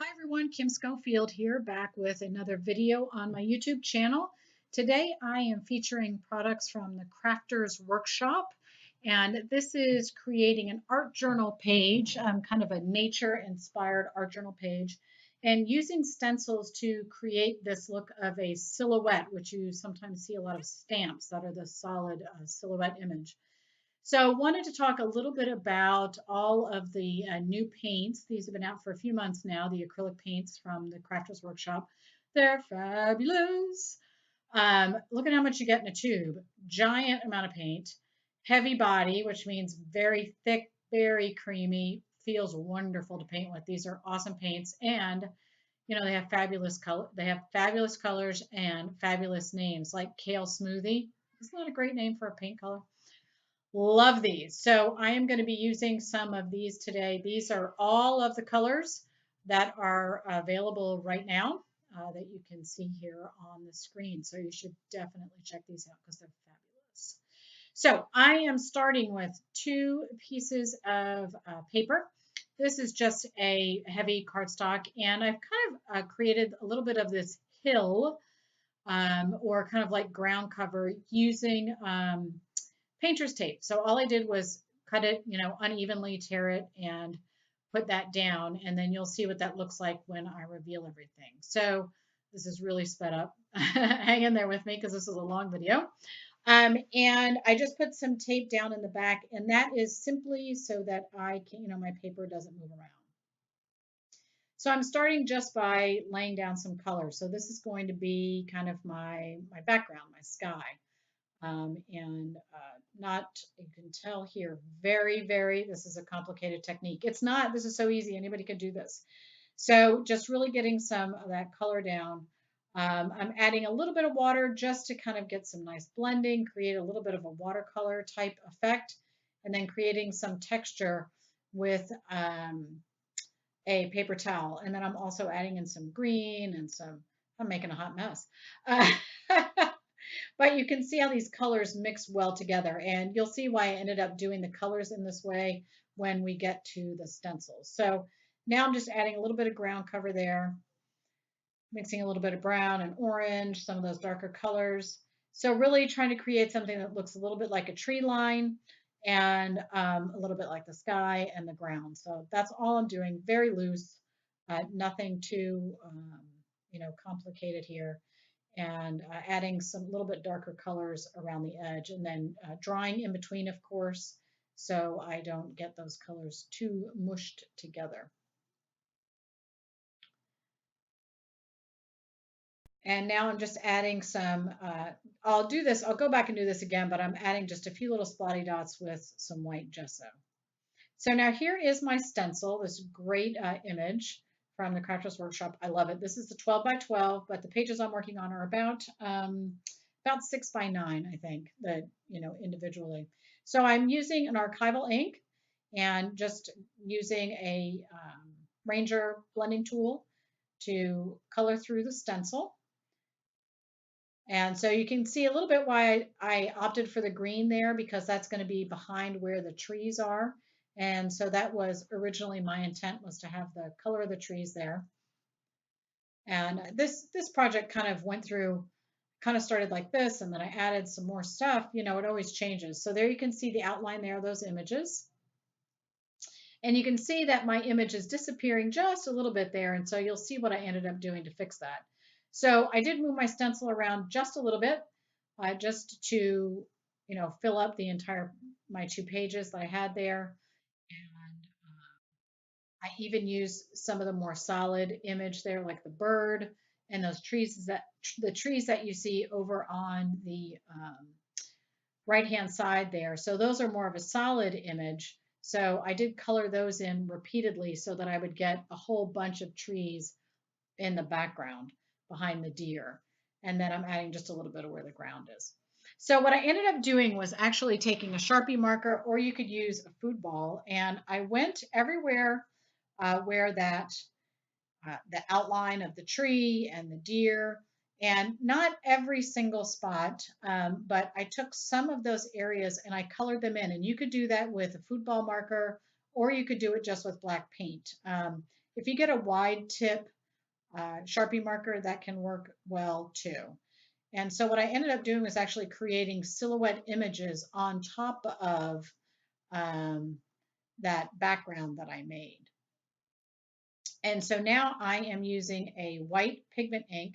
Hi everyone, Kim Schofield here, back with another video on my YouTube channel. Today I am featuring products from the Crafters Workshop, and this is creating an art journal page, kind of a nature-inspired art journal page, and using stencils to create this look of a silhouette, which you sometimes see a lot of stamps that are the solid silhouette image. So wanted to talk a little bit about all of the new paints. These have been out for a few months now, the acrylic paints from the Crafters Workshop. They're fabulous. Look at how much you get in a tube. Giant amount of paint. Heavy body, which means very thick, very creamy. Feels wonderful to paint with. These are awesome paints. And you know, they have fabulous color. They have fabulous colors and fabulous names like Kale Smoothie. Isn't that a great name for a paint color? Love these. So I am going to be using some of these today. These are all of the colors that are available right now that you can see here on the screen. So you should definitely check these out because they're fabulous. So I am starting with two pieces of paper. This is just a heavy cardstock, and I've kind of created a little bit of this hill or kind of like ground cover using painter's tape. So all I did was cut it, you know, unevenly, tear it, and put that down. And then you'll see what that looks like when I reveal everything. So this is really sped up. Hang in there with me because this is a long video. And I just put some tape down in the back, and that is simply so that I can, you know, my paper doesn't move around. So I'm starting just by laying down some color. So this is going to be kind of my background, my sky. And not, you can tell here, very, this is a complicated technique. It's not, this is so easy, anybody can do this. So just really getting some of that color down. I'm adding a little bit of water just to kind of get some nice blending, create a little bit of a watercolor type effect, and then creating some texture with a paper towel. And then I'm also adding in some green and some, I'm making a hot mess. But you can see how these colors mix well together, and you'll see why I ended up doing the colors in this way when we get to the stencils. So now I'm just adding a little bit of ground cover there, mixing a little bit of brown and orange, some of those darker colors. So really trying to create something that looks a little bit like a tree line and a little bit like the sky and the ground. So that's all I'm doing, very loose, nothing too, you know, complicated here, and adding some little bit darker colors around the edge, and then drawing in between, of course, so I don't get those colors too mushed together. And now I'm just adding some, I'll do this, I'll go back and do this again, but I'm adding just a few little spotty dots with some white gesso. So now here is my stencil, this great image from the Crafters Workshop. I love it. This is the 12 by 12, but the pages I'm working on are about 6 by 9, I think, that, you know, individually. So I'm using an archival ink and just using a Ranger blending tool to color through the stencil. And so you can see a little bit why I opted for the green there, because that's going to be behind where the trees are. And so that was originally my intent, was to have the color of the trees there. And this project kind of went through, kind of started like this, and then I added some more stuff. You know, it always changes. So there you can see the outline there, those images. And you can see that my image is disappearing just a little bit there. And so you'll see what I ended up doing to fix that. So I did move my stencil around just a little bit, just to, you know, fill up the entire, my 2 pages that I had there. And I even used some of the more solid image there, like the bird and those trees, that the trees that you see over on the right-hand side there. So those are more of a solid image. So I did color those in repeatedly so that I would get a whole bunch of trees in the background behind the deer. And then I'm adding just a little bit of where the ground is. So what I ended up doing was actually taking a Sharpie marker, or you could use a food ball, and I went everywhere where that the outline of the tree and the deer, and not every single spot, but I took some of those areas and I colored them in. And you could do that with a food ball marker, or you could do it just with black paint. if you get a wide tip Sharpie marker, that can work well too. And so what I ended up doing was actually creating silhouette images on top of um, that background that I made. And so now I am using a white pigment ink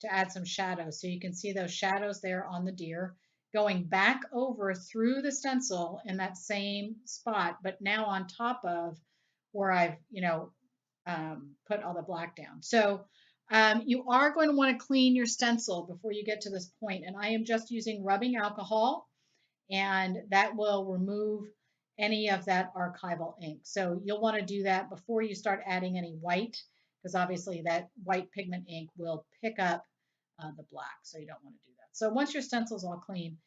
to add some shadows. So you can see those shadows there on the deer going back over through the stencil in that same spot, but now on top of where I've, put all the black down. So you are going to want to clean your stencil before you get to this point. And I am just using rubbing alcohol, and that will remove any of that archival ink. So you'll want to do that before you start adding any white, because obviously that white pigment ink will pick up the black. So you don't want to do that. So once your stencil's all clean,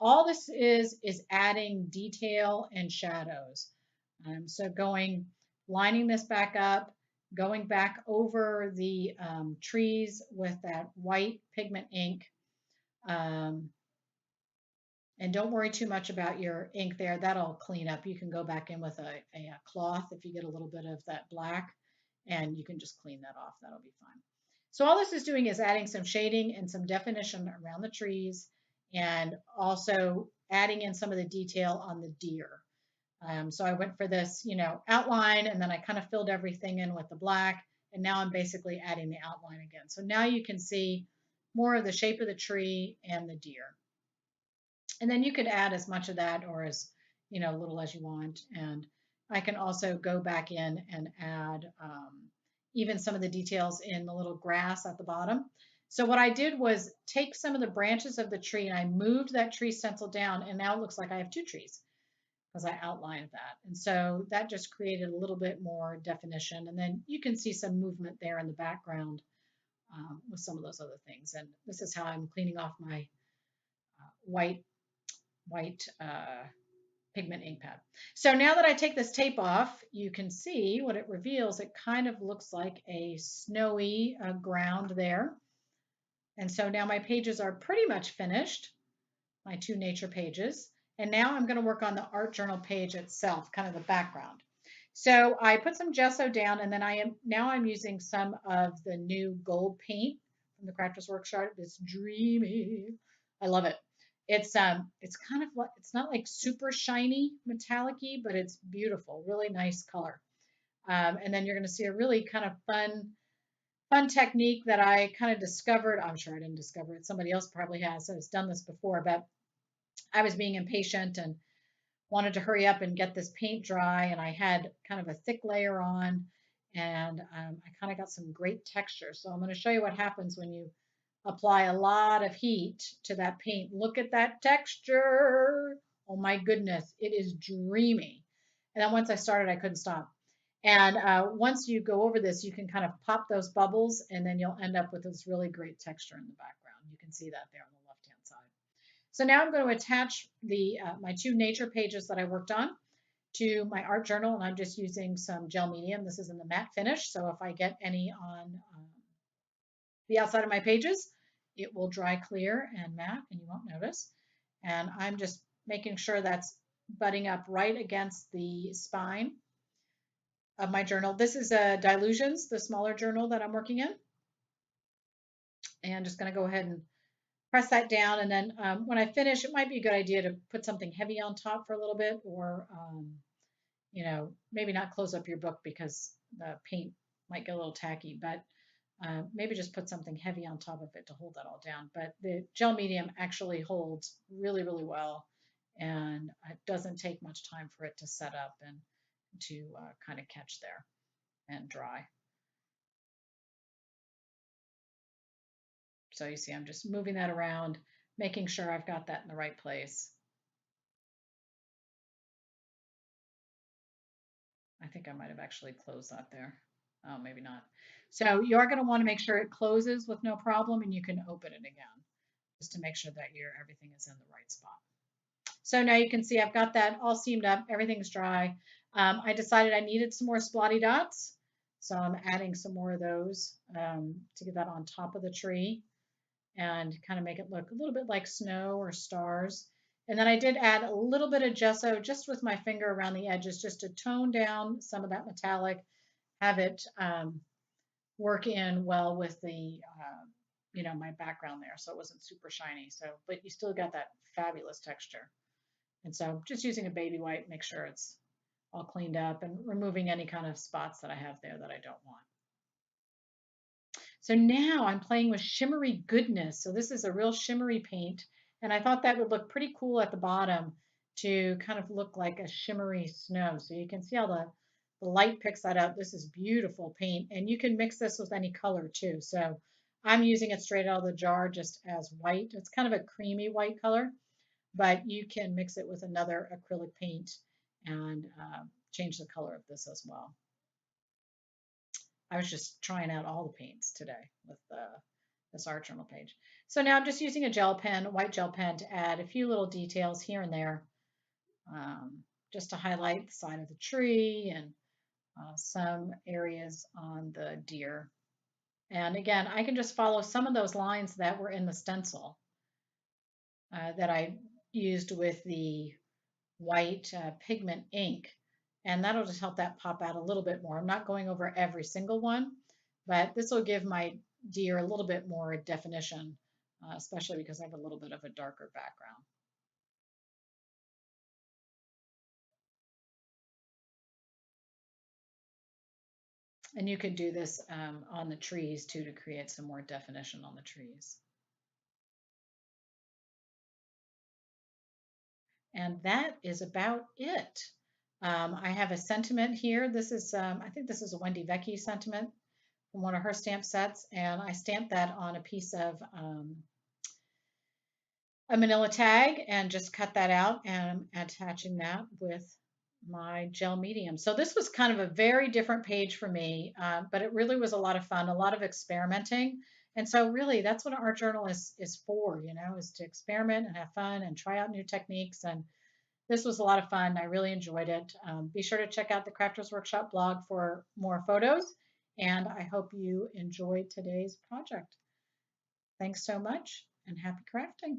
all this is adding detail and shadows. So lining this back up, going back over the trees with that white pigment ink. And don't worry too much about your ink there. That'll clean up. You can go back in with a cloth if you get a little bit of that black, and you can just clean that off. That'll be fine. So all this is doing is adding some shading and some definition around the trees, and also adding in some of the detail on the deer. So I went for this, outline, and then I kind of filled everything in with the black, and now I'm basically adding the outline again. So now you can see more of the shape of the tree and the deer. And then you could add as much of that or as little as you want. And I can also go back in and add even some of the details in the little grass at the bottom. So what I did was take some of the branches of the tree and I moved that tree stencil down, and now it looks like I have two trees because I outlined that. And so that just created a little bit more definition. And then you can see some movement there in the background with some of those other things. And this is how I'm cleaning off my white pigment ink pad. So now that I take this tape off, you can see what it reveals. It kind of looks like a snowy ground there. And so now my pages are pretty much finished, my two nature pages. And now I'm going to work on the art journal page itself, kind of the background. So I put some gesso down, and then I'm using some of the new gold paint from the Crafters Workshop. It's dreamy. I love it. It's kind of like, it's not like super shiny metallic-y, but it's beautiful, really nice color. And then you're going to see a really kind of fun technique that I kind of discovered. I'm sure I didn't discover it. Somebody else probably has done this before, but I was being impatient and wanted to hurry up and get this paint dry, and I had kind of a thick layer on, and I kind of got some great texture. So I'm going to show you what happens when you apply a lot of heat to that paint. Look at that texture. Oh my goodness, it is dreamy. And then once I started, I couldn't stop. And once you go over this, you can kind of pop those bubbles, and then you'll end up with this really great texture in the background. You can see that there on the left-hand side. So now I'm going to attach my two nature pages that I worked on to my art journal, and I'm just using some gel medium. This is in the matte finish, so if I get any on the outside of my pages, it will dry clear and matte, and you won't notice. And I'm just making sure that's butting up right against the spine of my journal. This is Dilutions, the smaller journal that I'm working in. And I'm just going to go ahead and press that down, and then when I finish, it might be a good idea to put something heavy on top for a little bit, or maybe not close up your book because the paint might get a little tacky, but maybe just put something heavy on top of it to hold that all down. But the gel medium actually holds really, really well, and it doesn't take much time for it to set up and to kind of catch there and dry. So you see, I'm just moving that around, making sure I've got that in the right place. I think I might have actually closed that there. Oh, maybe not. So you are going to want to make sure it closes with no problem, and you can open it again just to make sure that everything is in the right spot. So now you can see I've got that all seamed up. Everything's dry. I decided I needed some more splotty dots, so I'm adding some more of those to get that on top of the tree and kind of make it look a little bit like snow or stars. And then I did add a little bit of gesso just with my finger around the edges just to tone down some of that metallic have it work in well with the, my background there. So it wasn't super shiny. So, but you still got that fabulous texture. And so just using a baby wipe, make sure it's all cleaned up and removing any kind of spots that I have there that I don't want. So now I'm playing with shimmery goodness. So this is a real shimmery paint, and I thought that would look pretty cool at the bottom to kind of look like a shimmery snow. So you can see how the light picks that up. This is beautiful paint, and you can mix this with any color too. So I'm using it straight out of the jar just as white. It's kind of a creamy white color, but you can mix it with another acrylic paint and change the color of this as well. I was just trying out all the paints today with this art journal page. So now I'm just using a gel pen, a white gel pen, to add a few little details here and there, just to highlight the side of the tree and some areas on the deer. And again, I can just follow some of those lines that were in the stencil that I used with the white pigment ink, and that'll just help that pop out a little bit more. I'm not going over every single one, but this will give my deer a little bit more definition, especially because I have a little bit of a darker background. And you could do this on the trees too to create some more definition on the trees. And that is about it. I have a sentiment here. This is, I think this is a Wendy Vecchi sentiment from one of her stamp sets, and I stamped that on a piece of a manila tag and just cut that out, and I'm attaching that with my gel medium. So this was kind of a very different page for me, but it really was a lot of fun, a lot of experimenting. And so really that's what an art journal is for, is to experiment and have fun and try out new techniques. And this was a lot of fun. I really enjoyed it. Be sure to check out the Crafters Workshop blog for more photos. And I hope you enjoyed today's project. Thanks so much and happy crafting.